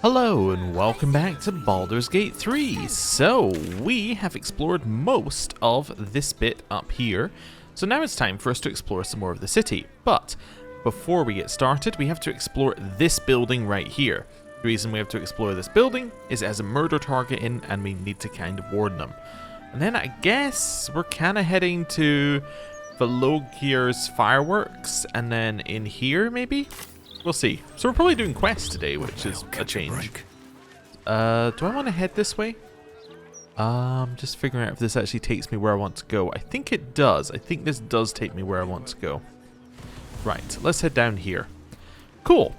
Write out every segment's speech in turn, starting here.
Hello and welcome back to Baldur's Gate 3. So, we have explored most of this bit up here, so now it's time for us to explore some more of the city. But, before we get started, we have to explore this building right here. The reason we have to explore this building is it has a murder target in and we need to kind of warn them. And then I guess we're kind of heading to Valogir's fireworks, and then in here maybe? We'll see. So we're probably doing quests today, which is a change. Do I want to head this way? Just figuring out if this actually takes me where I want to go. I think it does. I think this does take me where I want to go. Right, let's head down here. Cool.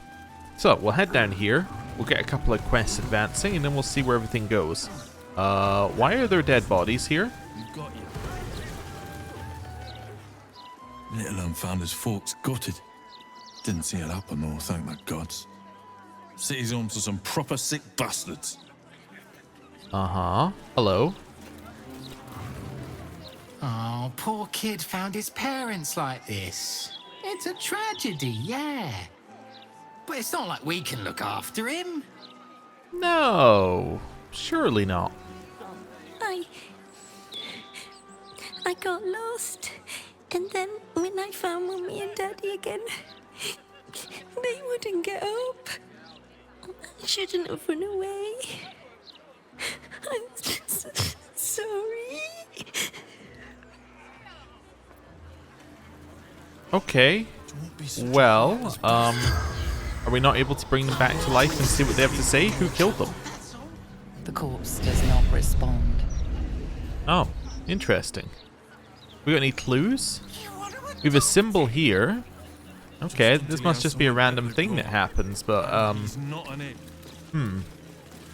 So we'll head down here. We'll get a couple of quests advancing, and then we'll see where everything goes. Why are there dead bodies here? Little unfounders Forks gutted. Didn't see it happen though, thank the gods. City's home to some proper sick bastards. Uh-huh. Hello. Oh, poor kid found his parents like this. It's a tragedy, yeah. But it's not like we can look after him. No. Surely not. I got lost, and then when I found Mummy and Daddy again, they wouldn't get up. I shouldn't have run away. I'm sorry. Okay. Well, are we not able to bring them back to life and see what they have to say? Who killed them? The corpse does not respond. Oh, interesting. We got any clues? We have a symbol here. Okay, this must just be a random thing that happens, but,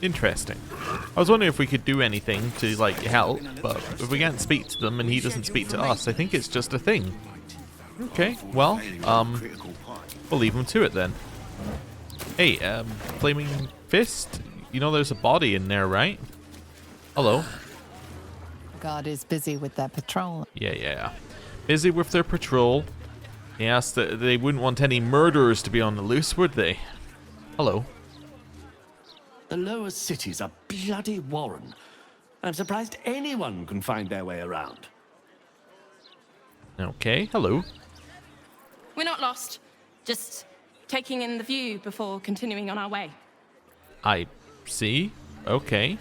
interesting. I was wondering if we could do anything to, like, help, but if we can't speak to them and he doesn't speak to us, I think it's just a thing. Okay, well, we'll leave him to it then. Hey, Flaming Fist? You know there's a body in there, right? Hello? God is busy with their patrol. Yeah. Busy with their patrol. Yes, they wouldn't want any murderers to be on the loose, would they? Hello. The lower city's a bloody warren. I'm surprised anyone can find their way around. Okay, hello. We're not lost. Just taking in the view before continuing on our way. I see. Okay.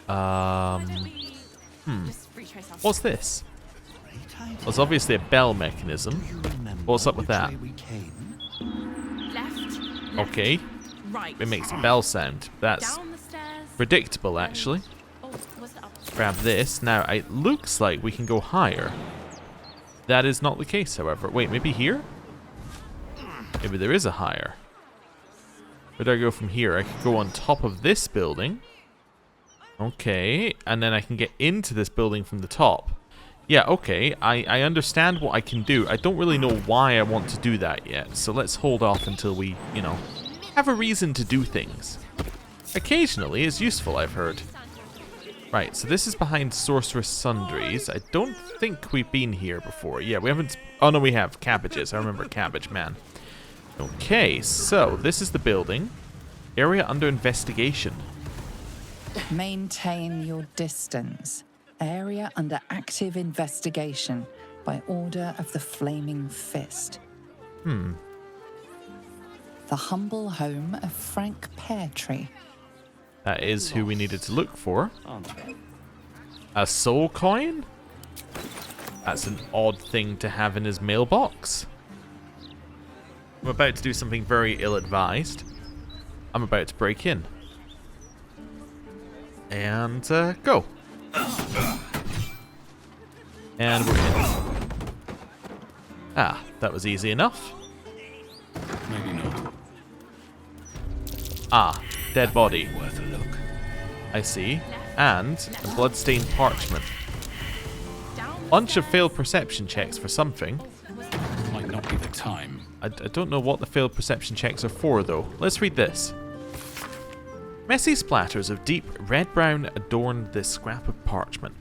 Just retrace our What's this? Well, it's obviously a bell mechanism. What's up with that? left, Okay. right. It makes a bell sound. That's Down the stairs. predictable, actually. Oh, was it up? Grab this. Now, it looks like we can go higher. That is not the case, however. Wait, maybe here? Maybe there is a higher. Where do I go from here? I could go on top of this building. Okay, and then I can get into this building from the top. Yeah, okay, I understand what I can do. I don't really know why I want to do that yet, so let's hold off until we, have a reason to do things. Occasionally is useful, I've heard. Right, so this is behind Sorceress Sundries. I don't think we've been here before. Yeah, we haven't... Oh, no, we have. Cabbages. I remember Cabbage Man. Okay, so this is the building. Area under investigation. Maintain your distance. Area under active investigation by order of the Flaming Fist. The humble home of Frank Peartree. That is who we needed to look for. A soul coin? That's an odd thing to have in his mailbox. I'm about to do something very ill-advised. I'm about to break in. And, go. And we're in. Ah, that was easy enough. Maybe not. Ah, dead body. Worth a look. I see. And a bloodstained parchment. Bunch of failed perception checks for something. Might not be the time. I don't know what the failed perception checks are for, though. Let's read this. Messy splatters of deep red-brown adorn this scrap of parchment.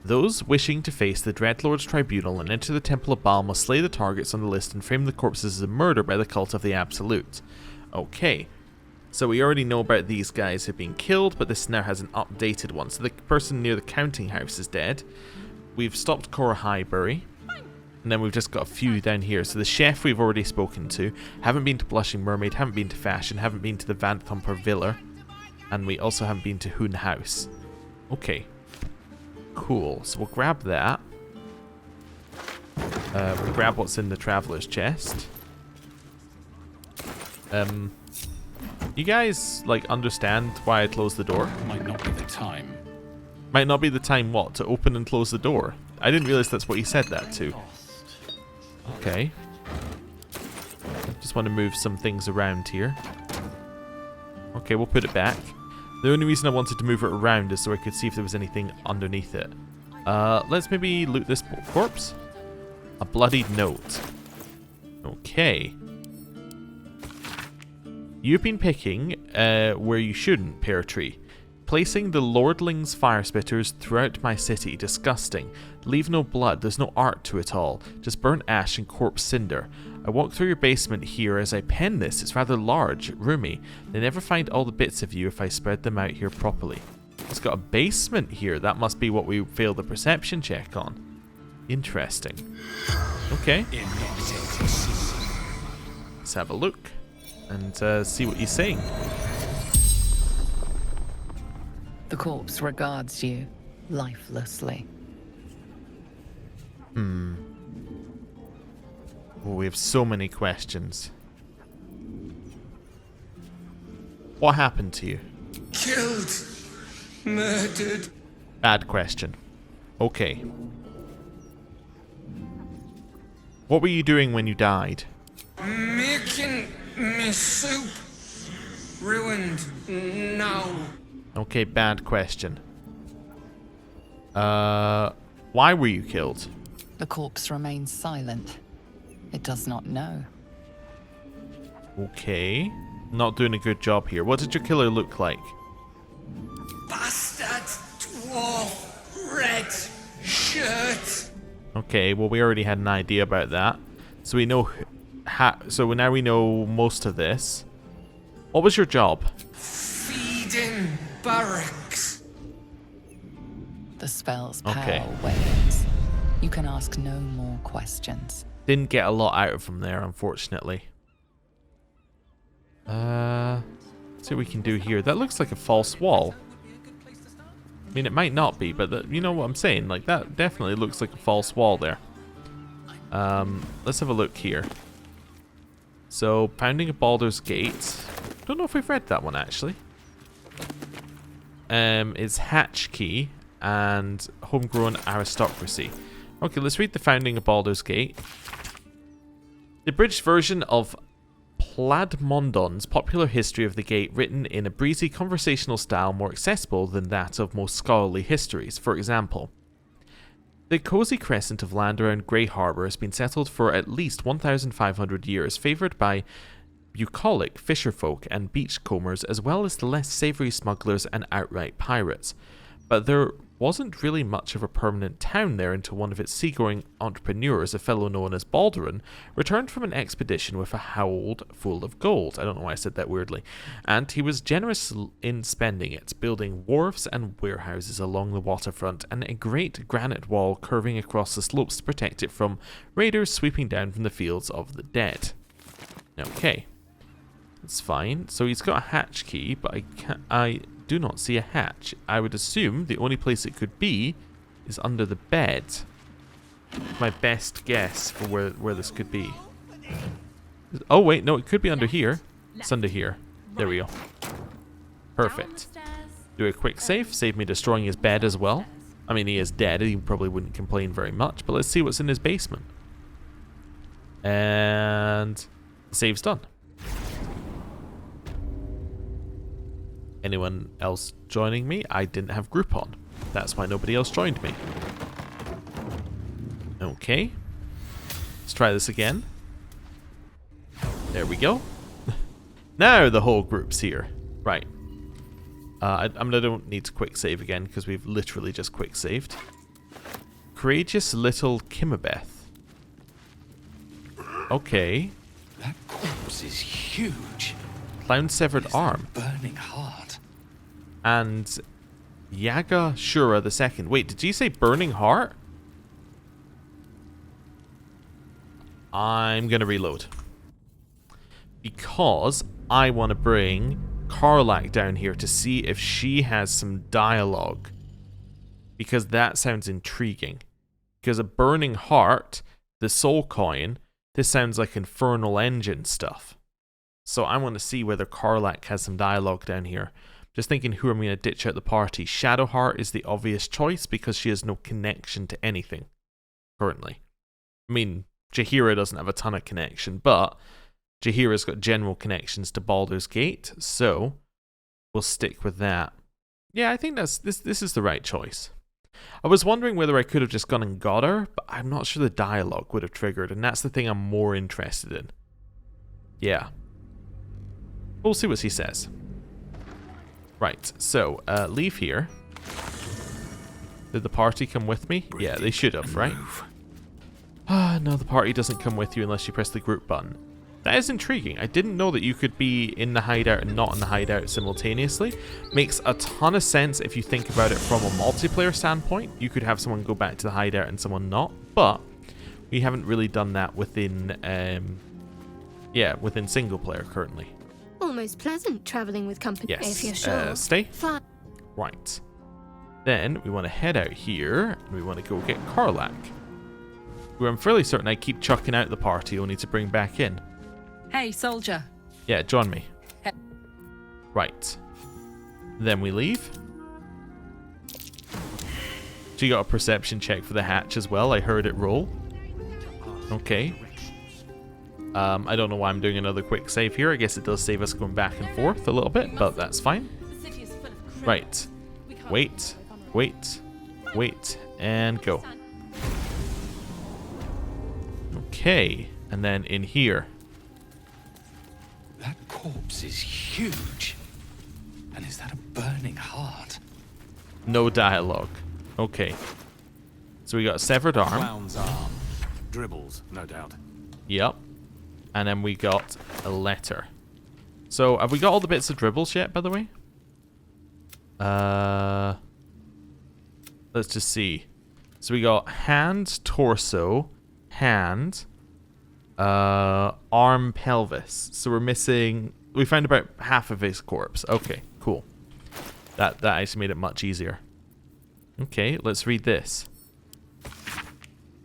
Those wishing to face the Dreadlord's tribunal and enter the Temple of Baal must slay the targets on the list and frame the corpses as a murder by the cult of the Absolute. Okay. So we already know about these guys who've been killed, but this now has an updated one. So the person near the counting house is dead. We've stopped Cora Highbury. And then we've just got a few down here. So the chef we've already spoken to. Haven't been to Blushing Mermaid, haven't been to Fashion, haven't been to the Van Thumper Villa. And we also haven't been to Hoon House. Okay. Cool. So we'll grab that. We'll grab what's in the Traveller's chest. You guys, like, understand why I closed the door? Might not be the time. Might not be the time, what? To open and close the door? I didn't realize that's what he said that to. Okay. Just want to move some things around here. Okay, we'll put it back. The only reason I wanted to move it around is so I could see if there was anything underneath it. Let's maybe loot this corpse. A bloodied note. Okay. You've been picking where you shouldn't, Pear Tree. Placing the lordling's fire spitters throughout my city. Disgusting. Leave no blood. There's no art to it all. Just burnt ash and corpse cinder. I walk through your basement here as I pen this. It's rather large, roomy. They never find all the bits of you if I spread them out here properly. It's got a basement here. That must be what we failed the perception check on. Interesting. Okay. Let's have a look and see what he's saying. The corpse regards you lifelessly. Oh, we have so many questions. What happened to you? Killed. Murdered. Bad question. Okay. What were you doing when you died? Making me soup. Ruined now. Okay, bad question. Why were you killed? The corpse remains silent. It does not know. Okay. Not doing a good job here. What did your killer look like? Bastard. Dwarf. Red. Shirt. Okay, well we already had an idea about that. So we know... so now we know most of this. What was your job? Feeding barracks. The spell's power Okay. wanes. You can ask no more questions. Didn't get a lot out of him there, unfortunately. Let's see what we can do here. That looks like a false wall. I mean, it might not be, but you know what I'm saying? Like, that definitely looks like a false wall there. Let's have a look here. So, Founding of Baldur's Gate. Don't know if we've read that one, actually. It's Hatch Key and Homegrown Aristocracy. Okay, let's read the Founding of Baldur's Gate. The abridged version of Pladmondon's popular history of the Gate, written in a breezy conversational style more accessible than that of most scholarly histories. For example, the cozy crescent of land around Grey Harbour has been settled for at least 1,500 years, favoured by bucolic fisherfolk and beachcombers, as well as the less savoury smugglers and outright pirates. But there wasn't really much of a permanent town there until one of its seagoing entrepreneurs, a fellow known as Baldur, returned from an expedition with a hold full of gold. I don't know why I said that weirdly. And he was generous in spending it, building wharves and warehouses along the waterfront and a great granite wall curving across the slopes to protect it from raiders sweeping down from the fields of the dead. Okay. That's fine. So he's got a hatch key, but I do not see a hatch. I would assume the only place it could be is under the bed. My best guess for where this could be. Oh wait, no, it could be under here. It's under here. There we go. Perfect. Do a quick save me destroying his bed as well. I mean, he is dead. He probably wouldn't complain very much, but let's see what's in his basement. And save's done. Anyone else joining me? I didn't have group on. That's why nobody else joined me. Okay. Let's try this again. There we go. Now the whole group's here. Right. I don't need to quick save again because we've literally just quick saved. Courageous little Kimabeth. Okay. That corpse is huge. found severed arm. Burning heart. And Yaga Shura II. Wait, did you say burning heart? I'm gonna reload. Because I want to bring Karlak down here to see if she has some dialogue. Because that sounds intriguing. Because a burning heart, the soul coin, this sounds like Infernal Engine stuff. So I want to see whether Karlak has some dialogue down here. Just thinking who I'm going to ditch out the party. Shadowheart is the obvious choice because she has no connection to anything currently. I mean, Jaheira doesn't have a ton of connection, but Jaheira's got general connections to Baldur's Gate, so we'll stick with that. Yeah, I think this is the right choice. I was wondering whether I could have just gone and got her, but I'm not sure the dialogue would have triggered, and that's the thing I'm more interested in. Yeah. We'll see what he says. Right, so, leave here. Did the party come with me? Yeah, they should have, right? No, the party doesn't come with you unless you press the group button. That is intriguing. I didn't know that you could be in the hideout and not in the hideout simultaneously. Makes a ton of sense if you think about it from a multiplayer standpoint. You could have someone go back to the hideout and someone not, but we haven't really done that within, within single player currently. Almost pleasant traveling with company, Yes. if you're sure. Stay. Fine. Right. Then we want to head out here and we want to go get Karlak, who I'm fairly certain I keep chucking out the party only to bring back in. Hey, soldier. Yeah, join me. Right. Then we leave. She got a perception check for the hatch as well. I heard it roll. Okay. I don't know why I'm doing another quick save here. I guess it does save us going back and forth a little bit, but that's fine. Right. Wait, and go. Okay, and then in here. That corpse is huge. And is that a burning heart? No dialogue. Okay. So we got a severed arm. Clown's arm. Dribbles, no doubt. Yep. And then we got a letter. So have we got all the bits of dribbles yet, by the way? Let's just see. So we got hand, torso, hand, arm, pelvis. So we're missing... We found about half of his corpse. Okay, cool. That actually made it much easier. Okay, let's read this.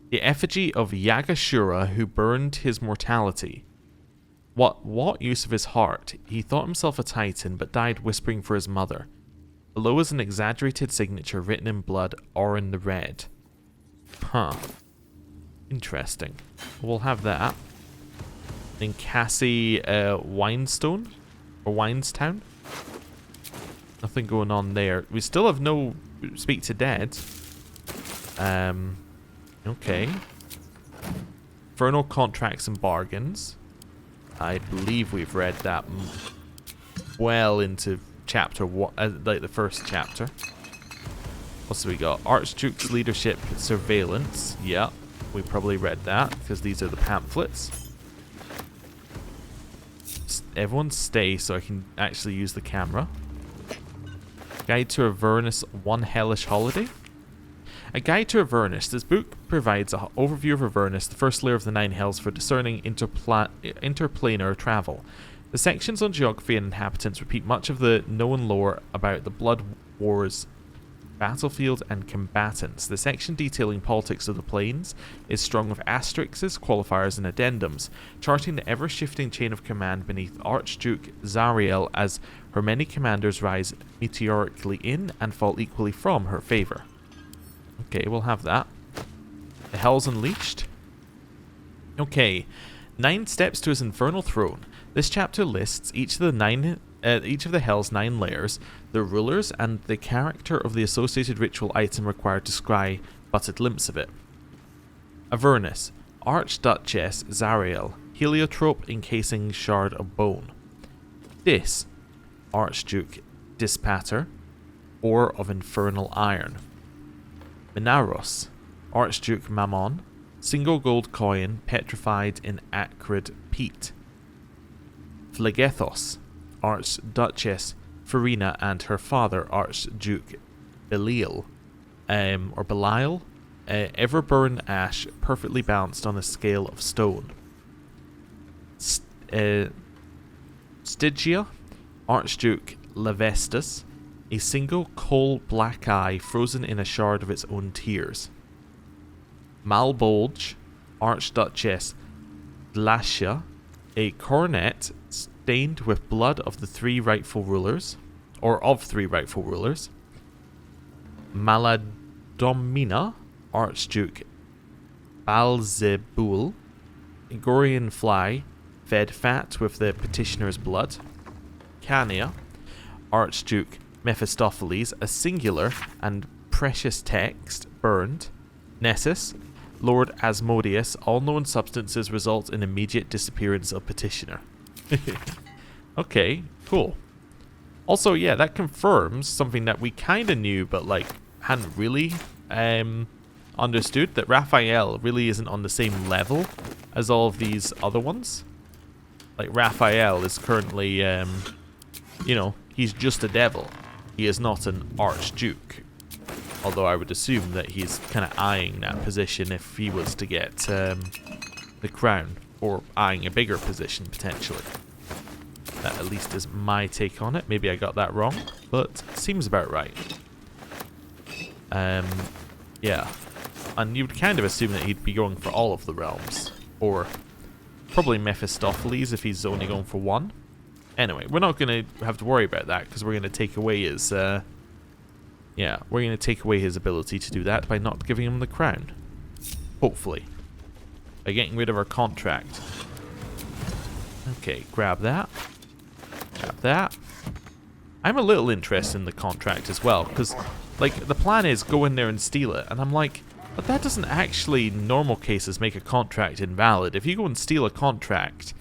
The effigy of Yagashura who burned his mortality. What use of his heart? He thought himself a titan, but died whispering for his mother. Below is an exaggerated signature written in blood, Orin the Red. Huh. Interesting. We'll have that. Then Cassie Winestone? Or Winestown? Nothing going on there. We still have no Speak to Dead. Okay. Infernal Contracts and Bargains. I believe we've read that well into chapter one, like the first chapter. What's we got? Archduke's Leadership Surveillance. Yeah, we probably read that because these are the pamphlets. Everyone stay so I can actually use the camera. Guide to Avernus, One Hellish Holiday. A Guide to Avernus. This book provides an overview of Avernus, the first layer of the Nine Hells for discerning interplanar travel. The sections on geography and inhabitants repeat much of the known lore about the Blood Wars, battlefield, and combatants. The section detailing politics of the planes is strung with asterisks, qualifiers, and addendums, charting the ever-shifting chain of command beneath Archduke Zariel as her many commanders rise meteorically in and fall equally from her favor. Okay, we'll have that. The Hells Unleashed. Okay, 9 steps to his infernal throne. This chapter lists each of the Hell's 9 layers, the rulers, and the character of the associated ritual item required to scry but a glimpse of it. Avernus. Archduchess Zariel. Heliotrope encasing shard of bone. Dis. Archduke Dispater. Ore of infernal iron. Minaros. Archduke Mammon. Single gold coin petrified in acrid peat. Phlegethos. Archduchess Farina and her father, Archduke Belial, or Belial, ever-burn ash perfectly balanced on a scale of stone. Stygia, Archduke Lavestus, a single coal-black eye frozen in a shard of its own tears. Malbolge, Archduchess Glacia, a coronet stained with blood of the three rightful rulers, or of three rightful rulers. Maladomina, Archduke Balzebul, a Gorian fly fed fat with the petitioner's blood. Cania, Archduke Mephistopheles, a singular and precious text burned. Nessus, Lord Asmodeus, all known substances result in immediate disappearance of petitioner. Okay, cool. Also, yeah, that confirms something that we kind of knew, but like hadn't really understood, that Raphael really isn't on the same level as all of these other ones. Like, Raphael is currently, you know, he's just a devil. He is not an archduke. Although I would assume that he's kind of eyeing that position if he was to get the crown, or eyeing a bigger position potentially. That at least is my take on it. Maybe I got that wrong, but seems about right. Yeah. And you would kind of assume that he'd be going for all of the realms, or probably Mephistopheles if he's only going for one. Anyway, we're not going to have to worry about that because we're going to take away his yeah, we're going to take away his ability to do that by not giving him the crown. Hopefully. By getting rid of our contract. Okay, grab that. Grab that. I'm a little interested in the contract as well, because, like, the plan is go in there and steal it, and I'm like, but that doesn't actually, in normal cases, make a contract invalid. If you go and steal a contract,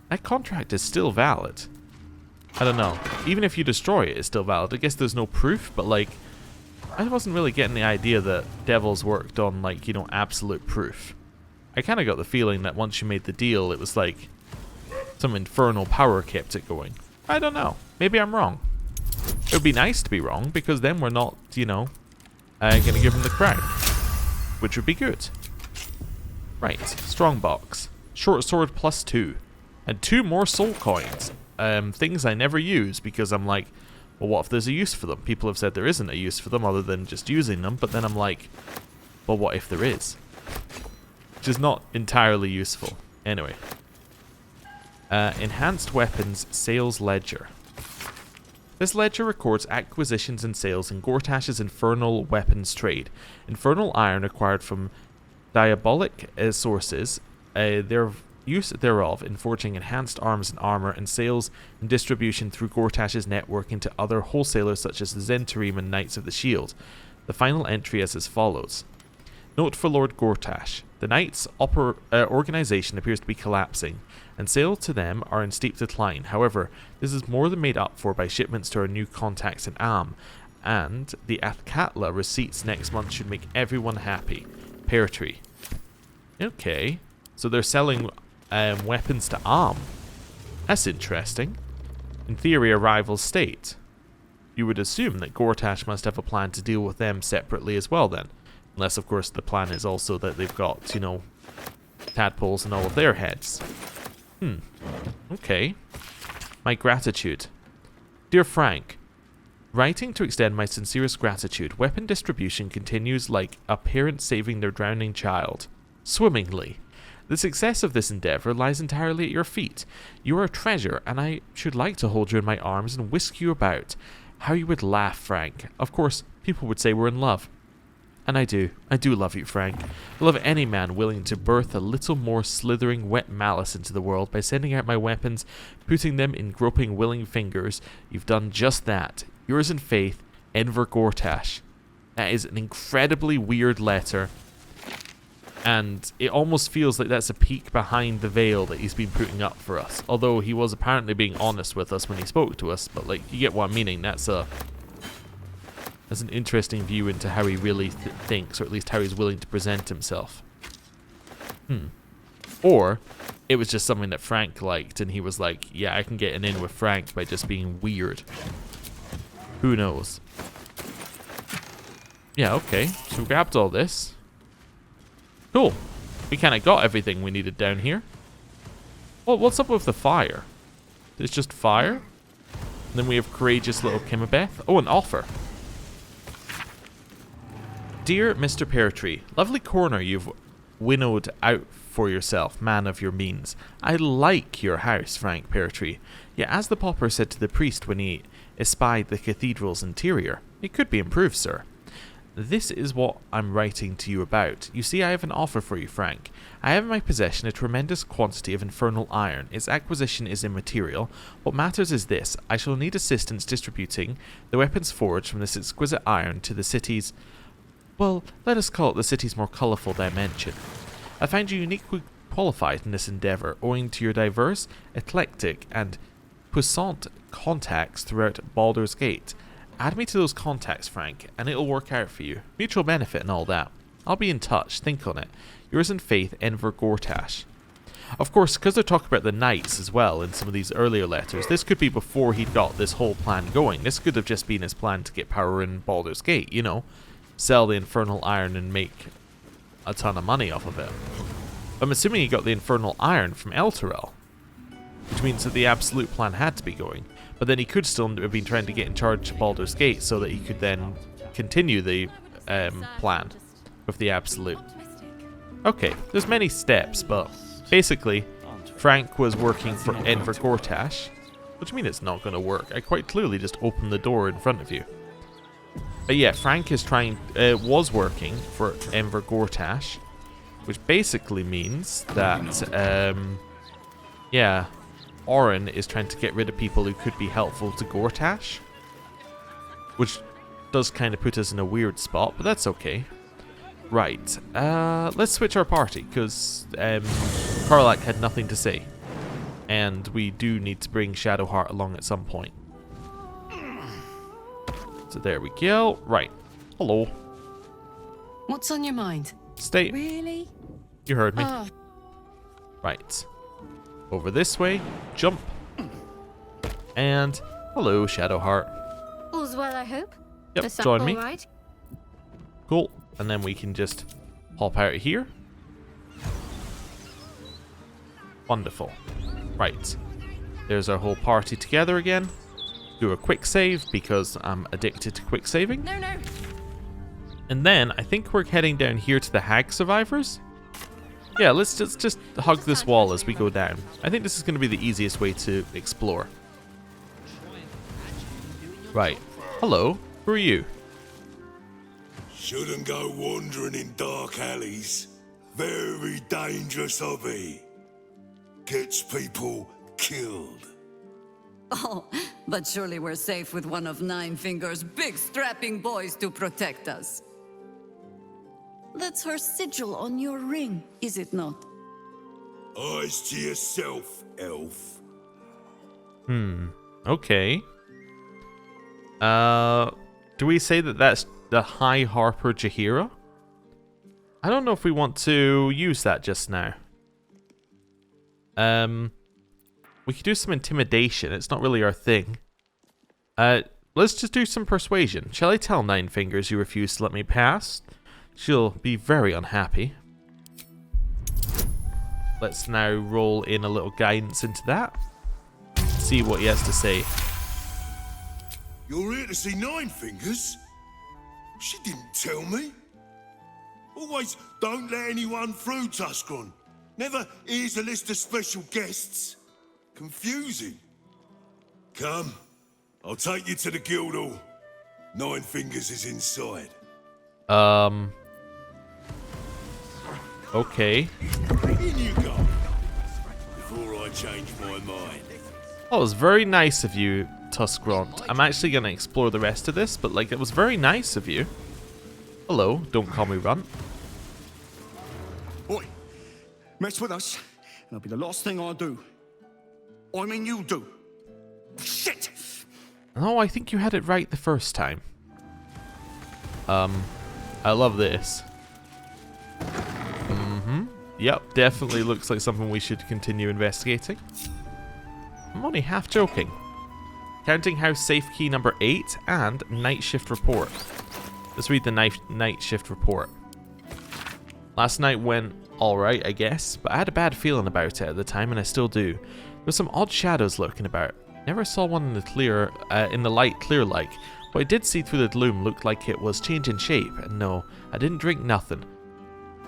that contract is still valid. I don't know. Even if you destroy it, it's still valid. I guess there's no proof, but, like, I wasn't really getting the idea that devils worked on, like, you know, absolute proof. I kind of got the feeling that once you made the deal, it was like some infernal power kept it going. I don't know. Maybe I'm wrong. It would be nice to be wrong, because then we're not, you know, going to give him the crown. Which would be good. Right. Strongbox. Short sword +2. And 2 more soul coins. Things I never use, because I'm like, well, what if there's a use for them? People have said there isn't a use for them other than just using them, but then I'm like, well, what if there is? Which is not entirely useful. Anyway. Enhanced Weapons Sales Ledger. This ledger records acquisitions and sales in Gortash's infernal weapons trade. Infernal iron acquired from diabolic sources, their use thereof in forging enhanced arms and armor, and sales and distribution through Gortash's network into other wholesalers such as the Zentarim and Knights of the Shield. The final entry is as follows. Note for Lord Gortash. The Knights' organization appears to be collapsing, and sales to them are in steep decline. However, this is more than made up for by shipments to our new contacts in Am, and the Athkatla receipts next month should make everyone happy. Pear tree. Okay, so they're selling weapons to Am. That's interesting. In theory, a rival state. You would assume that Gortash must have a plan to deal with them separately as well then. Unless, of course, the plan is also that they've got, you know, tadpoles in all of their heads. Okay. My gratitude. Dear Frank, writing to extend my sincerest gratitude. Weapon distribution continues like a parent saving their drowning child. Swimmingly. The success of this endeavor lies entirely at your feet. You are a treasure, and I should like to hold you in my arms and whisk you about. How you would laugh, Frank. Of course, people would say we're in love. And I do love you, Frank. I love any man willing to birth a little more slithering wet malice into the world by sending out my weapons, putting them in groping willing fingers. You've done just that. Yours in faith, Enver Gortash. That is an incredibly weird letter, and it almost feels like that's a peek behind the veil that he's been putting up for us. Although he was apparently being honest with us when he spoke to us, but, like, you get what I'm meaning. That's an interesting view into how he really thinks, or at least how he's willing to present himself. Or it was just something that Frank liked, and he was like, yeah, I can get an in with Frank by just being weird. Who knows? Yeah, okay. So we grabbed all this. Cool. We kind of got everything we needed down here. Well, what's up with the fire? It's just fire? And then we have courageous little Kimabeth. Oh, an offer. Dear Mr. Pear Tree, lovely corner you've winnowed out for yourself, man of your means. I like your house, Frank Pear Tree. Yet as the pauper said to the priest when he espied the cathedral's interior, it could be improved, sir. This is what I'm writing to you about. You see, I have an offer for you, Frank. I have in my possession a tremendous quantity of infernal iron. Its acquisition is immaterial. What matters is this. I shall need assistance distributing the weapons forged from this exquisite iron to the city's... well, let us call it the city's more colourful dimension. I find you uniquely qualified in this endeavour, owing to your diverse, eclectic, and puissant contacts throughout Baldur's Gate. Add me to those contacts, Frank, and it'll work out for you. Mutual benefit and all that. I'll be in touch. Think on it. Yours in faith, Enver Gortash. Of course, because they're talking about the knights as well in some of these earlier letters, this could be before he'd got this whole plan going. This could have just been his plan to get power in Baldur's Gate, you know. Sell the infernal iron and make a ton of money off of it. I'm assuming he got the infernal iron from Elturel, which means that the absolute plan had to be going. But then he could still have been trying to get in charge of Baldur's Gate so that he could then continue the plan with the absolute. Okay, there's many steps, but basically, Frank was working for Enver Gortash. What do you mean it's not going to work? I quite clearly just opened the door in front of you. But yeah, Frank is was working for Enver Gortash, which basically means that, yeah, Orin is trying to get rid of people who could be helpful to Gortash, which does kind of put us in a weird spot, but that's okay. Right, let's switch our party, because Karlach had nothing to say, and we do need to bring Shadowheart along at some point. So there we go. Right. Hello. What's on your mind? Stay. Really? You heard me. Right. Over this way. Jump. And hello, Shadowheart. All's well, I hope. Yep, Is that join me. all right? Cool. And then we can just hop out of here. Wonderful. Right. There's our whole party together again. Do a quick save because I'm addicted to quick saving. No, no. And then I think we're heading down here to the hag survivors. Yeah, let's just hug this wall as we go down. I think this is going to be the easiest way to explore. Right. Hello. Who are you? Shouldn't go wandering in dark alleys. Very dangerous hobby. Gets people killed. Oh, but surely we're safe with one of Nine Fingers' big strapping boys to protect us. That's her sigil on your ring, is it not? Eyes to yourself, elf. Okay. Do we say that that's the High Harper Jaheira? I don't know if we want to use that just now. We could do some intimidation. It's not really our thing. Let's just do some persuasion. Shall I tell Nine Fingers you refuse to let me pass? She'll be very unhappy. Let's now roll in a little guidance into that. See what he has to say. You're here to see Nine Fingers? She didn't tell me. Always don't let anyone through, Tuscron. Never here's a list of special guests. Confusing. Come, I'll take you to the guildhall. Nine Fingers is inside. Okay. In you go. Before I change my mind. That was very nice of you, Tuskront. I'm actually going to explore the rest of this, but like, it was very nice of you. Hello, don't call me Runt. Oi, mess with us, and it'll be the last thing I do. I mean, you do. Shit! Oh, I think you had it right the first time. I love this. Yep, definitely looks like something we should continue investigating. I'm only half joking. Counting house safe key number 8 and night shift report. Let's read the night shift report. Last night went alright, I guess, but I had a bad feeling about it at the time, and I still do. There were some odd shadows lurking about. Never saw one in the light clear-like. What I did see through the gloom looked like it was changing shape, and no, I didn't drink nothing.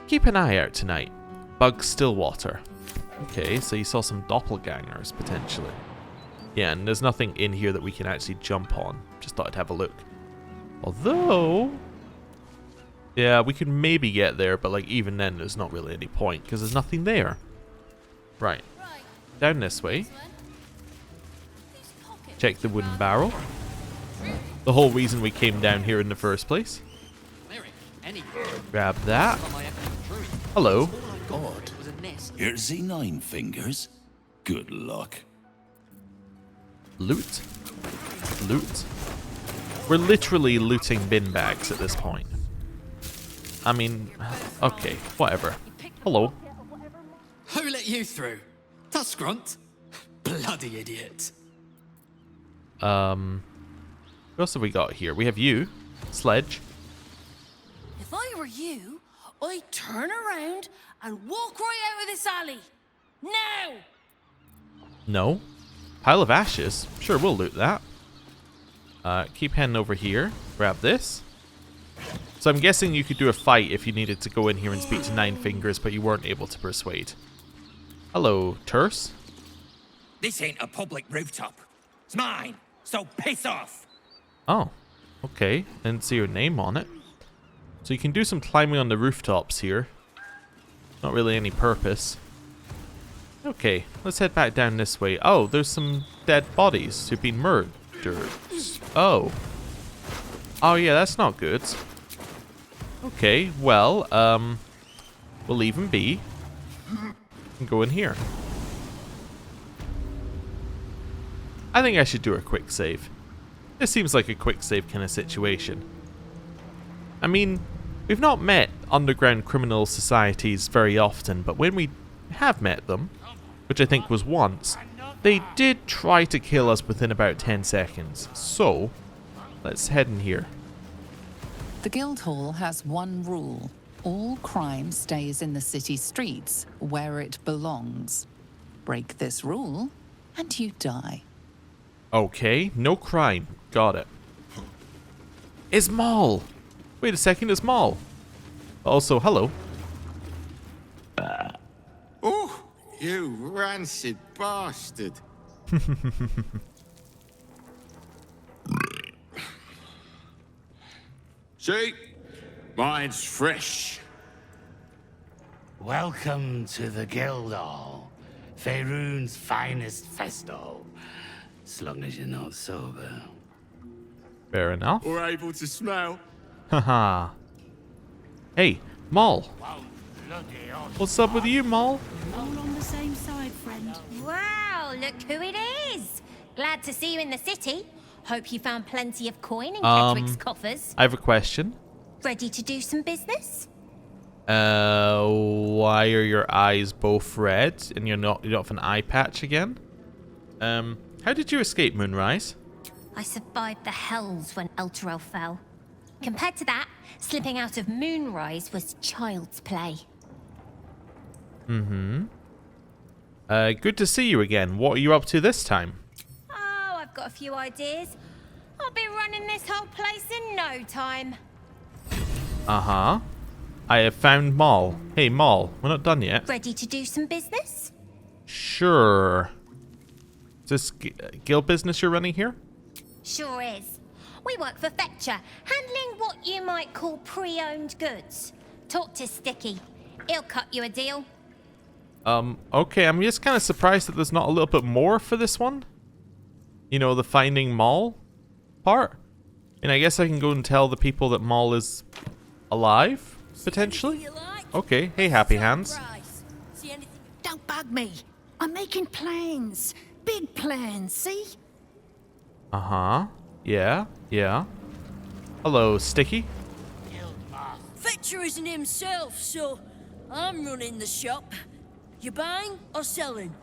Keep an eye out tonight. Bug Stillwater. Okay, so you saw some doppelgangers, potentially. Yeah, and there's nothing in here that we can actually jump on. Just thought I'd have a look. Although... yeah, we could maybe get there, but like even then there's not really any point, because there's nothing there. Right. Down this way. Check the wooden barrel. The whole reason we came down here in the first place. Grab that. Hello. God. Here's the 9 fingers. Good luck. Loot. Loot. We're literally looting bin bags at this point. I mean, okay, whatever. Hello. Who let you through? Tuskrunt? Bloody idiot. What else have we got here? We have you. Sledge. If I were you, I'd turn around and walk right out of this alley. Now! No. Pile of ashes. Sure, we'll loot that. Keep heading over here. Grab this. So I'm guessing you could do a fight if you needed to go in here and speak to 9 fingers, but you weren't able to persuade. Hello, Terse. This ain't a public rooftop. It's mine, so piss off. Oh, okay. Didn't see your name on it. So you can do some climbing on the rooftops here. Not really any purpose. Okay, let's head back down this way. Oh, there's some dead bodies who've been murdered. Oh. Oh yeah, that's not good. Okay, well, we'll leave him be. And go in here. I think I should do a quick save. This seems like a quick save kind of situation. I mean, we've not met underground criminal societies very often, but when we have met them, which I think was once, they did try to kill us within about 10 seconds. So, let's head in here. The Guildhall has one rule. All crime stays in the city streets, where it belongs. Break this rule, and you die. Okay, no crime. Got it. It's Maul! Wait a second, it's Maul. Also, hello. Oh, you rancid bastard. See? Mine's fresh. Welcome to the guildhall. Faerun's finest festo. As long as you're not sober. Fair enough. Or able to smell. Haha. Hey, Maul. What's up with you, Maul? All on the same side, friend. Wow, look who it is. Glad to see you in the city. Hope you found plenty of coin in Kedrick's coffers. I have a question. Ready to do some business? Why are your eyes both red and you don't have an eye patch again? How did you escape Moonrise? I survived the hells when Elturel fell. Compared to that, slipping out of Moonrise was child's play. Mm-hmm. Good to see you again. What are you up to this time? Oh, I've got a few ideas. I'll be running this whole place in no time. Uh-huh. I have found Maul. Hey, Maul, we're not done yet. Ready to do some business? Sure. Is this guild business you're running here? Sure is. We work for Fetcher, handling what you might call pre-owned goods. Talk to Sticky. He'll cut you a deal. Okay, I'm just kind of surprised that there's not a little bit more for this one. You know, the finding Maul part. And I guess I can go and tell the people that Maul is alive, potentially? Okay, hey, Happy Hands. Don't bug me. I'm making plans. Big plans, see? Uh-huh. Yeah, yeah. Hello, Sticky. Fetcher isn't himself, so I'm running the shop. You buying or selling?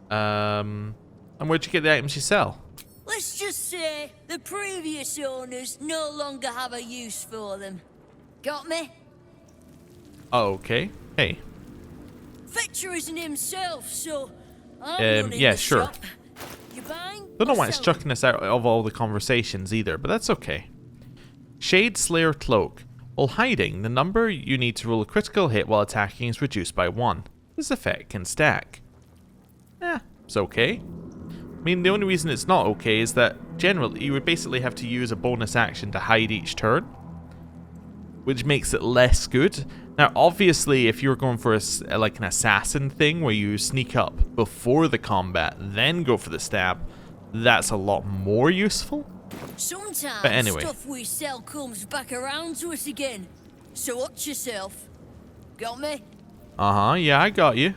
And where'd you get the items you sell? Let's just say the previous owners no longer have a use for them. Got me? Oh, okay. Hey. Fetcher isn't himself, so I'm running yeah, the sure. shop. You buying Don't know or why it's selling? chucking us out of all the conversations either, but that's okay. Shade Slayer Cloak. While hiding, the number you need to roll a critical hit while attacking is reduced by 1. This effect can stack. It's okay. I mean, the only reason it's not okay is that generally you would basically have to use a bonus action to hide each turn, which makes it less good. Now, obviously, if you're going for like an assassin thing where you sneak up before the combat, then go for the stab, that's a lot more useful. Sometimes But anyway. stuff we sell comes back around to us again. So watch yourself. Got me? Uh-huh, yeah, I got you.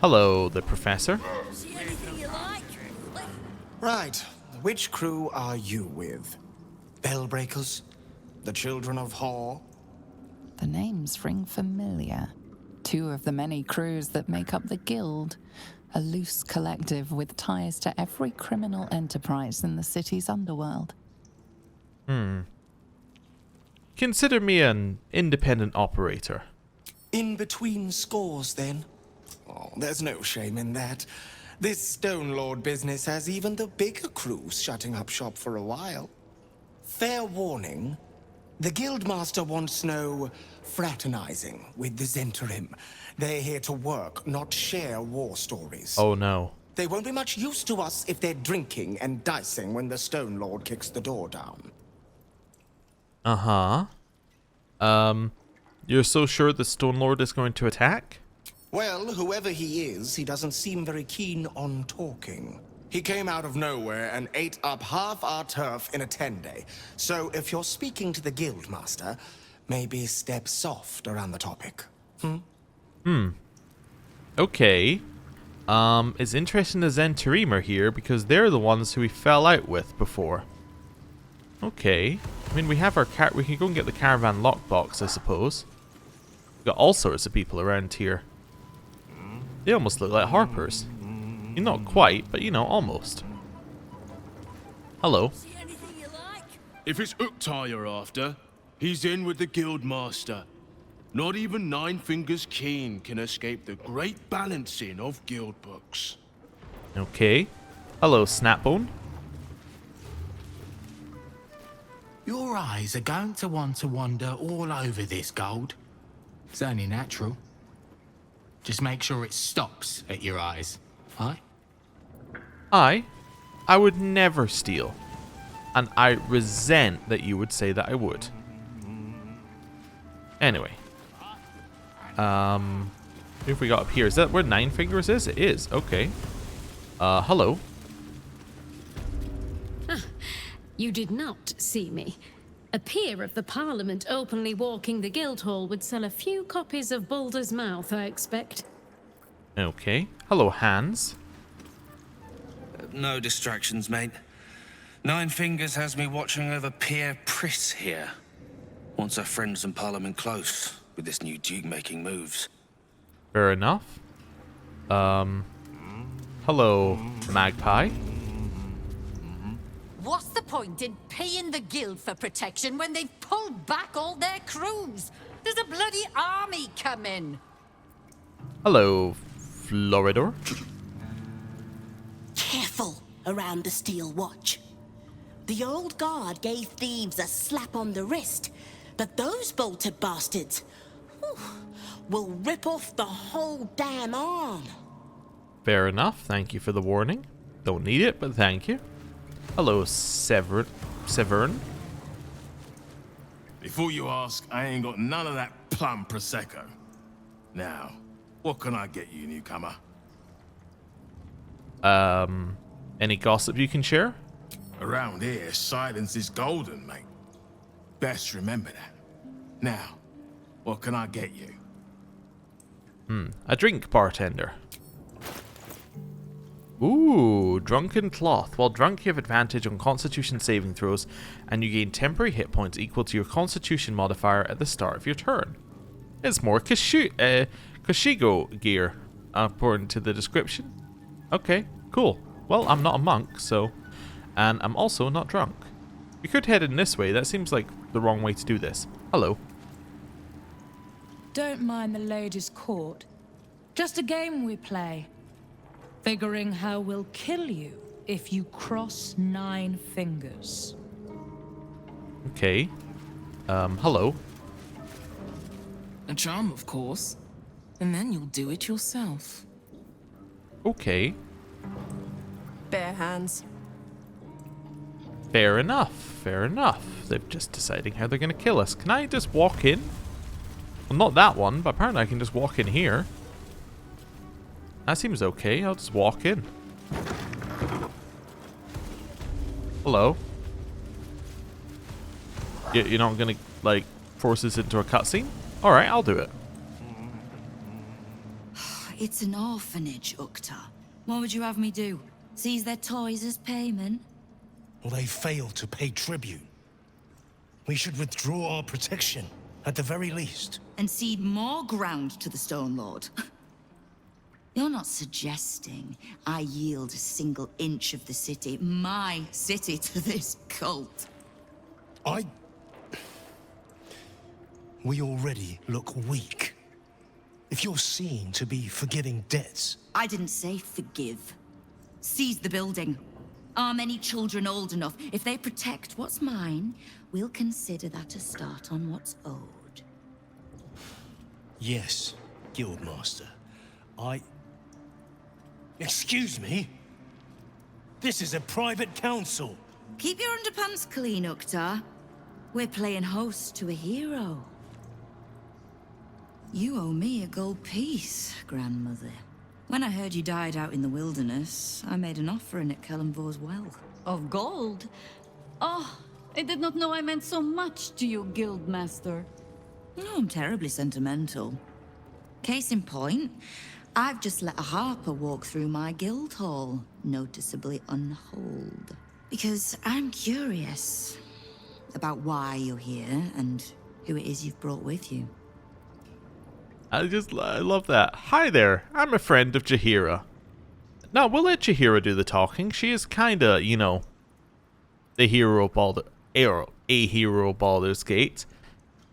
Hello, the professor. See anything you like? Right. Which crew are you with? Bellbreakers? The Children of Hor? The names ring familiar. 2 of the many crews that make up the Guild. A loose collective with ties to every criminal enterprise in the city's underworld. Consider me an independent operator. In between scores, then? Oh, there's no shame in that. This Stone Lord business has even the bigger crews shutting up shop for a while. Fair warning, the Guildmaster wants no fraternizing with the Zentarim. They're here to work, not share war stories. Oh no. They won't be much use to us if they're drinking and dicing when the Stone Lord kicks the door down. Uh-huh. You're so sure the Stone Lord is going to attack? Well, whoever he is, he doesn't seem very keen on talking. He came out of nowhere and ate up half our turf in a 10-day. So if you're speaking to the Guildmaster, maybe step soft around the topic. Okay. It's interesting the Zentarim are here because they're the ones who we fell out with before. Okay. I mean, we have our we can go and get the caravan lockbox, I suppose. We've got all sorts of people around here. They almost look like Harpers. Not quite, but you know, almost. Hello. See anything you like? If it's Uktar you're after, he's in with the Guildmaster. Not even Nine Fingers Keen can escape the great balancing of guild books. Okay. Hello, Snapbone. Your eyes are going to want to wander all over this gold. It's only natural. Just make sure it stops at your eyes, aye? I would never steal. And I resent that you would say that I would. Anyway. Who have we got up here? Is that where Nine Fingers is? It is. Okay. Hello. You did not see me. A peer of the Parliament openly walking the Guildhall would sell a few copies of Baldur's Mouth, I expect. Okay. Hello, Hans. No distractions, mate. Nine Fingers has me watching over Pierre Priss here. Wants her friends in Parliament close with this new Duke making moves. Fair enough. Hello, Magpie. What's the point in paying the guild for protection when they've pulled back all their crews? There's a bloody army coming. Hello, Floridor. Careful around the Steel Watch. The old guard gave thieves a slap on the wrist, but those bolted bastards will rip off the whole damn arm. Fair enough. Thank you for the warning. Don't need it, but thank you. Hello, Severn. Before you ask, I ain't got none of that plum Prosecco. Now, what can I get you, newcomer? Any gossip you can share? Around here, silence is golden, mate. Best remember that. Now, what can I get you? A drink, bartender. Ooh, Drunken Cloth. While drunk, you have advantage on Constitution saving throws, and you gain temporary hit points equal to your Constitution modifier at the start of your turn. It's more Koshigo gear, according to the description. Okay, cool. Well, I'm not a monk, so... And I'm also not drunk. We could head in this way. That seems like the wrong way to do this. Hello. Don't mind the lady's court. Just a game we play. Figuring how we'll kill you if you cross 9 fingers. Okay. Hello. A charm, of course. And then you'll do it yourself. Okay. Bare hands. Fair enough. Fair enough. They're just deciding how they're going to kill us. Can I just walk in? Well, not that one, but apparently I can just walk in here. That seems okay. I'll just walk in. Hello. You're not going to, like, force us into a cutscene? Alright, I'll do it. It's an orphanage, Ukta. What would you have me do? Seize their toys as payment? Well, they failed to pay tribute. We should withdraw our protection, at the very least. And cede more ground to the Stone Lord? You're not suggesting I yield a single inch of the city, my city, to this cult? We already look weak. If you're seen to be forgiving debts... I didn't say forgive. Seize the building. Are many children old enough? If they protect what's mine, we'll consider that a start on what's owed. Yes, Guildmaster. Excuse me? This is a private council. Keep your underpants clean, Ukta. We're playing host to a hero. You owe me a gold piece, grandmother. When I heard you died out in the wilderness, I made an offering at Kellenvor's well. Of gold? Oh, I did not know I meant so much to you, Guildmaster. No, I'm terribly sentimental. Case in point, I've just let a harper walk through my guildhall, noticeably unholed. Because I'm curious about why you're here and who it is you've brought with you. I love that. Hi there, I'm a friend of Jaheira. Now, we'll let Jaheira do the talking. She is kinda, you know, the hero of a hero of Baldur's Gate.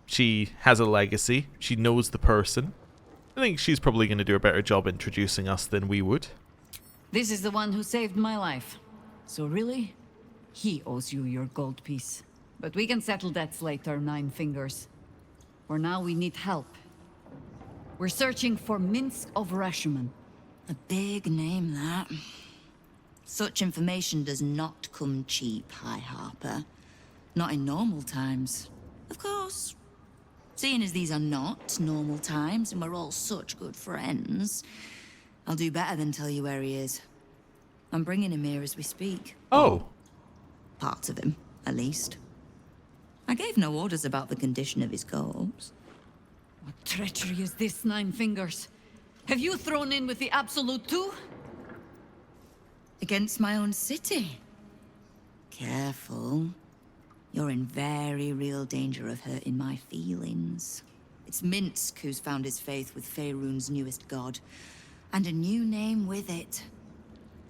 She has a legacy. She knows the person. I think she's probably going to do a better job introducing us than we would. This is the one who saved my life. So really, he owes you your gold piece. But we can settle debts later, Nine Fingers. For now, we need help. We're searching for Minsk of Rashomon. A big name, that. Such information does not come cheap, High Harper. Not in normal times. Of course. Seeing as these are not normal times and we're all such good friends, I'll do better than tell you where he is. I'm bringing him here as we speak. Oh. Parts of him, at least. I gave no orders about the condition of his corpse. What treachery is this, Nine Fingers? Have you thrown in with the Absolute too? Against my own city. Careful. You're in very real danger of hurting my feelings. It's Minsk who's found his faith with Faerun's newest god. And a new name with it.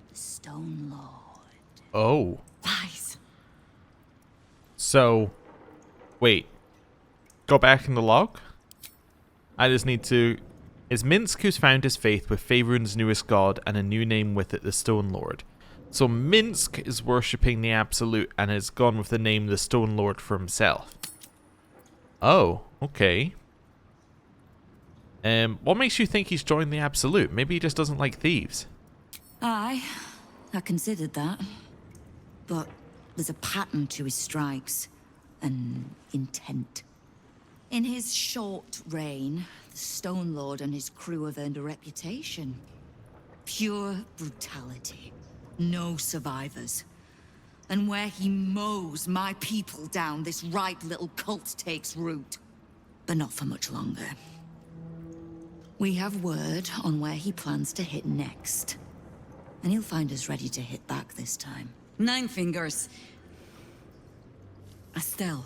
The Stone Lord. Oh. Lies. So, wait. Go back in the log? I just need to... It's Minsk who's found his faith with Faerun's newest god and a new name with it, the Stone Lord. So Minsk is worshipping the Absolute and has gone with the name the Stone Lord for himself. Oh, okay. What makes you think he's joined the Absolute? Maybe he just doesn't like thieves. I considered that. But there's a pattern to his strikes. An intent. In his short reign, the Stone Lord and his crew have earned a reputation. Pure brutality. No survivors. And where he mows my people down, this ripe little cult takes root. But not for much longer. We have word on where he plans to hit next. And he'll find us ready to hit back this time. Nine Fingers. Estelle.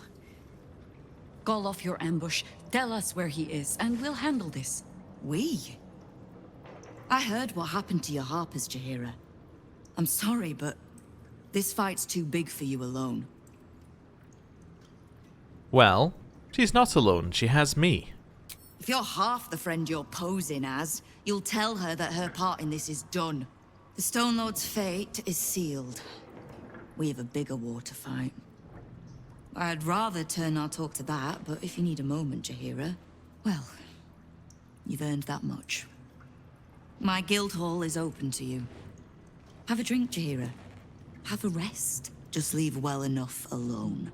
Call off your ambush, tell us where he is, and we'll handle this. We? I heard what happened to your harpers, Jaheira. I'm sorry, but this fight's too big for you alone. Well, she's not alone. She has me. If you're half the friend you're posing as, you'll tell her that her part in this is done. The Stone Lord's fate is sealed. We have a bigger war to fight. I'd rather turn our talk to that, but if you need a moment, Jaheira, well, you've earned that much. My guildhall is open to you. Have a drink, Jaheira. Have a rest. Just leave well enough alone.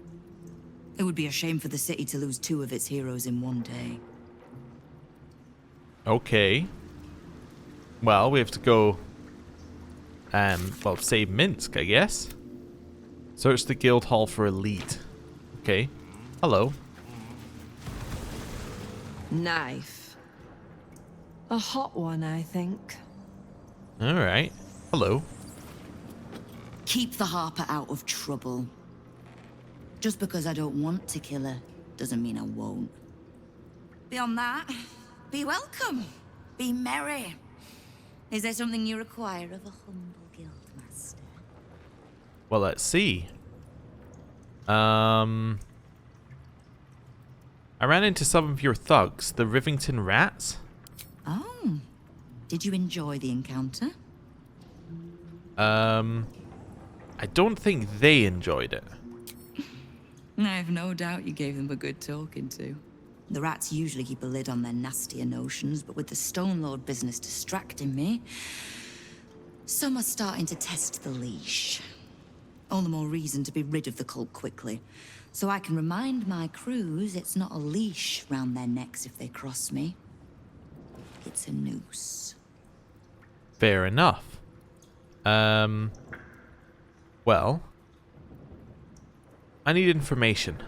It would be a shame for the city to lose 2 of its heroes in one day. Okay. Well, we have to go, well, save Minsk, I guess. Search the guildhall for a lead. Okay. Hello. Knife. A hot one, I think. Alright. Hello. Keep the Harper out of trouble. Just because I don't want to kill her, doesn't mean I won't. Beyond that, be welcome. Be merry. Is there something you require of a humble guildmaster? Well, let's see. I ran into some of your thugs, the Rivington Rats. Oh. Did you enjoy the encounter? I don't think they enjoyed it. I have no doubt you gave them a good talking to. The rats usually keep a lid on their nastier notions, but with the Stone Lord business distracting me, some are starting to test the leash. All the more reason to be rid of the cult quickly, so I can remind my crews it's not a leash round their necks if they cross me. It's a noose. Fair enough. Well, I need information.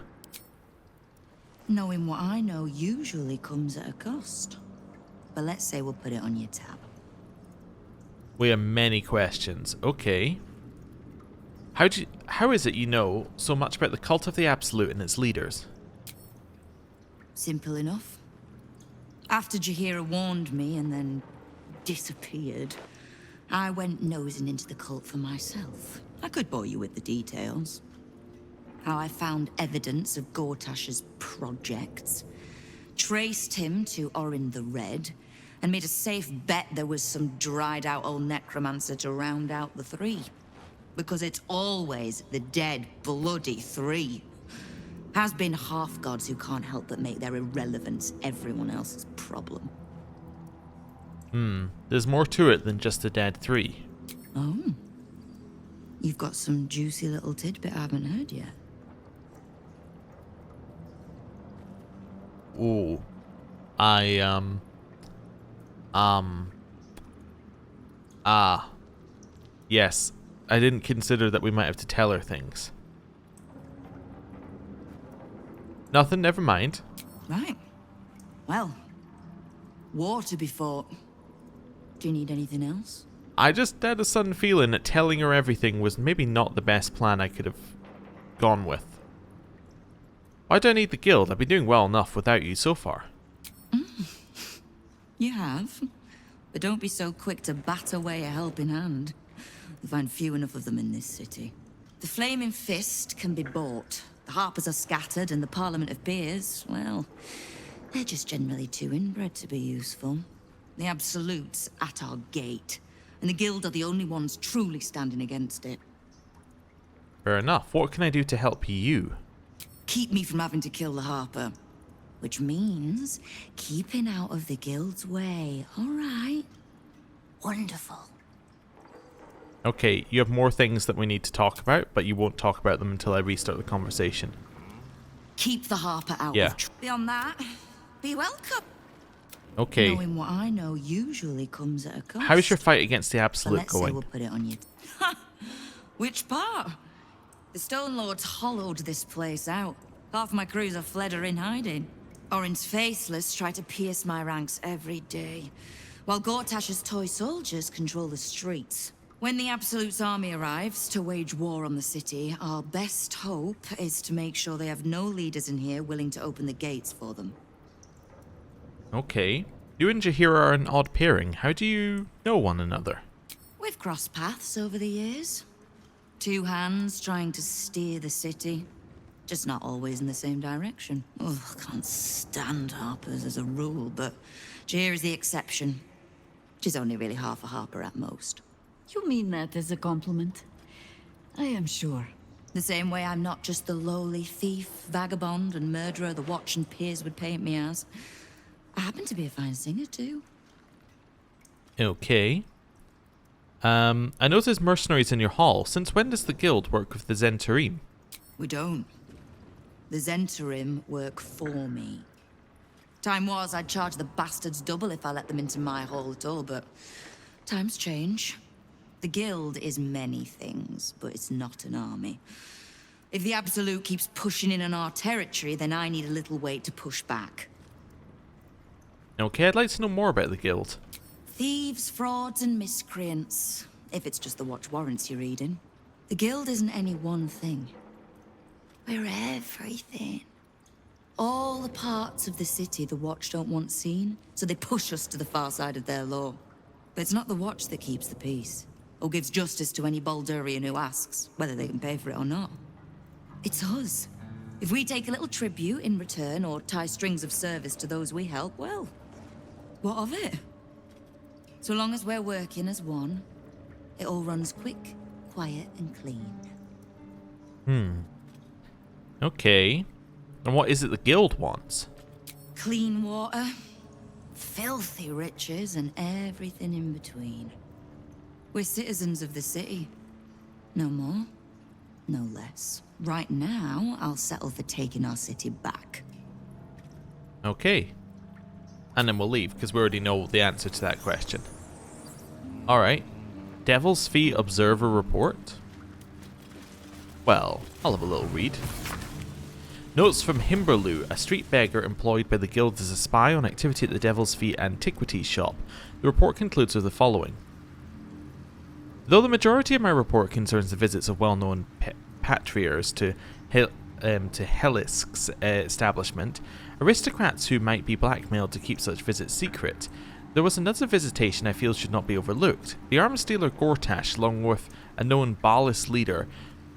Knowing what I know usually comes at a cost. But let's say we'll put it on your tab. We have many questions. Okay. How is it you know so much about the cult of the Absolute and its leaders? Simple enough. After Jaheira warned me and then disappeared, I went nosing into the cult for myself. I could bore you with the details. How I found evidence of Gortash's projects, traced him to Orin the Red, and made a safe bet there was some dried-out old necromancer to round out the 3. Because it's always the dead, bloody 3. Has been half-gods who can't help but make their irrelevance everyone else's problem. There's more to it than just the dead 3. Oh. You've got some juicy little tidbit I haven't heard yet. Ooh. Yes. I didn't consider that we might have to tell her things. Nothing, never mind. Right. Well, war to be fought. Do you need anything else? I just had a sudden feeling that telling her everything was maybe not the best plan I could have gone with. Why do I need the guild? I've been doing well enough without you so far. You have. But don't be so quick to bat away a helping hand. You find few enough of them in this city. The Flaming Fist can be bought. The Harpers are scattered, and the Parliament of Peers, well, they're just generally too inbred to be useful. The Absolute's at our gate, and the Guild are the only ones truly standing against it. Fair enough. What can I do to help you? Keep me from having to kill the Harper. Which means keeping out of the Guild's way, all right? Wonderful. Okay, you have more things that we need to talk about, but you won't talk about them until I restart the conversation. Keep the Harper out Yeah. of Beyond that, be welcome. Okay. Knowing what I know usually comes at a cost. How's your fight against the But Absolute let's say going? we'll put it on you. Which part? The Stone Lords hollowed this place out. Half my crews are fled or in hiding. Orin's faceless try to pierce my ranks every day, while Gortash's toy soldiers control the streets. When the Absolute's army arrives to wage war on the city, our best hope is to make sure they have no leaders in here willing to open the gates for them. Okay. You and Jaheira are an odd pairing. How do you know one another? We've crossed paths over the years. Two hands trying to steer the city. Just not always in the same direction. Ugh, can't stand harpers as a rule, but Jaheira's the exception. She's only really half a harper at most. You mean that as a compliment? I am sure. The same way I'm not just the lowly thief, vagabond, and murderer the Watch and peers would paint me as. I happen to be a fine singer, too. Okay. I noticed there's mercenaries in your hall. Since when does the guild work with the Zentarim? We don't. The Zentarim work for me. Time was I'd charge the bastards double if I let them into my hall at all, but times change. The guild is many things, but it's not an army. If the Absolute keeps pushing in on our territory, then I need a little weight to push back. Okay, I'd like to know more about the guild. Thieves, frauds, and miscreants. If it's just the Watch warrants you're reading. The guild isn't any one thing. We're everything. All the parts of the city the Watch don't want seen, so they push us to the far side of their law. But it's not the Watch that keeps the peace, or gives justice to any Baldurian who asks, whether they can pay for it or not. It's us. If we take a little tribute in return, or tie strings of service to those we help, well, what of it? So long as we're working as one, it all runs quick, quiet, and clean. Okay. And what is it the guild wants? Clean water, filthy riches, and everything in between. We're citizens of the city. No more, no less. Right now, I'll settle for taking our city back. Okay. And then we'll leave, because we already know the answer to that question. Alright. Devil's Fee Observer Report. Well, I'll have a little read. Notes from Himberloo, a street beggar employed by the guild as a spy on activity at the Devil's Fee Antiquities shop. The report concludes with the following. Though the majority of my report concerns the visits of well-known patriars to Helisk's establishment, aristocrats who might be blackmailed to keep such visits secret, there was another visitation I feel should not be overlooked. The arms dealer Gortash, along with a known Balis leader,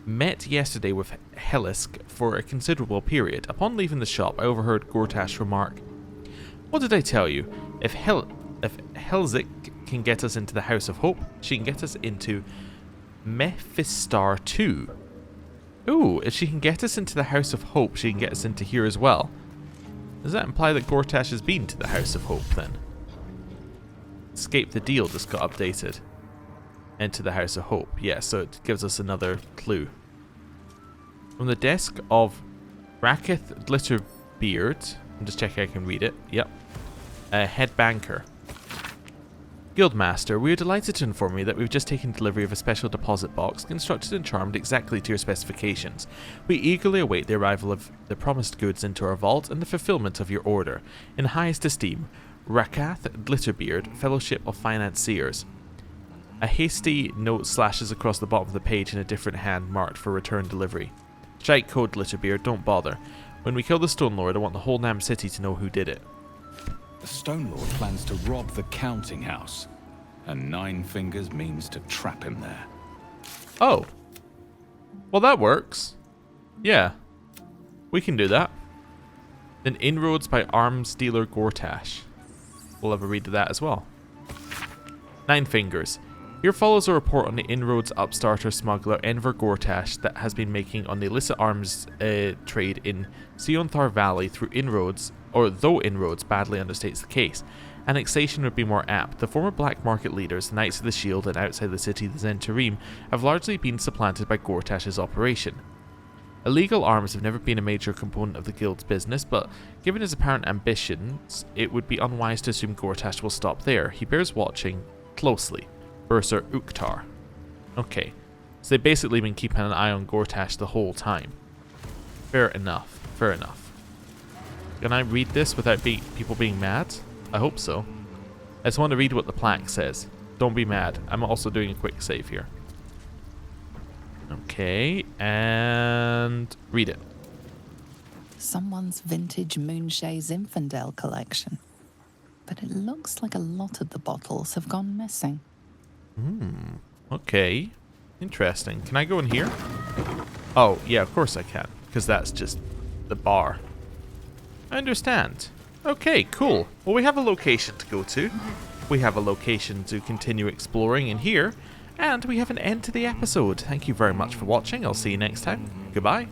met yesterday with Helisk for a considerable period. Upon leaving the shop, I overheard Gortash remark, "What did I tell you? If Helzik can get us into the House of Hope, she can get us into Mephistar too." Ooh, if she can get us into the House of Hope, she can get us into here as well. Does that imply that Gortash has been to the House of Hope then? Escape the Deal just got updated. Into the House of Hope. Yeah, so it gives us another clue. From the desk of Raketh Glitterbeard, I'm just checking I can read it. Yep. Head banker. Guildmaster, we are delighted to inform you that we've just taken delivery of a special deposit box constructed and charmed exactly to your specifications. We eagerly await the arrival of the promised goods into our vault and the fulfillment of your order. In highest esteem, Rakath Glitterbeard, Fellowship of Financiers. A hasty note slashes across the bottom of the page in a different hand marked for return delivery. Strike code, Glitterbeard, don't bother. When we kill the Stone Lord, I want the whole damn city to know who did it. The Stone Lord plans to rob the counting house, and 9 Fingers means to trap him there. Oh. Well, that works. Yeah. We can do that. Then Inroads by Arms Dealer Gortash. We'll have a read of that as well. 9 Fingers. Here follows a report on the inroads upstarter smuggler Enver Gortash that has been making on the illicit arms trade in Sionthar Valley through inroads, or though inroads badly understates the case. Annexation would be more apt. The former black market leaders, the Knights of the Shield, and outside the city the Zentarim, have largely been supplanted by Gortash's operation. Illegal arms have never been a major component of the guild's business, but given his apparent ambitions, it would be unwise to assume Gortash will stop there. He bears watching closely. Bursar Uktar. Okay, so they've basically been keeping an eye on Gortash the whole time. Fair enough, fair enough. Can I read this without people being mad? I hope so. I just want to read what the plaque says. Don't be mad. I'm also doing a quick save here. Okay, and read it. Someone's vintage Moonshae Zinfandel collection. But it looks like a lot of the bottles have gone missing. Okay. Interesting. Can I go in here? Oh, yeah, of course I can. Because that's just the bar. I understand. Okay, cool. Well, we have a location to go to. We have a location to continue exploring in here. And we have an end to the episode. Thank you very much for watching. I'll see you next time. Goodbye.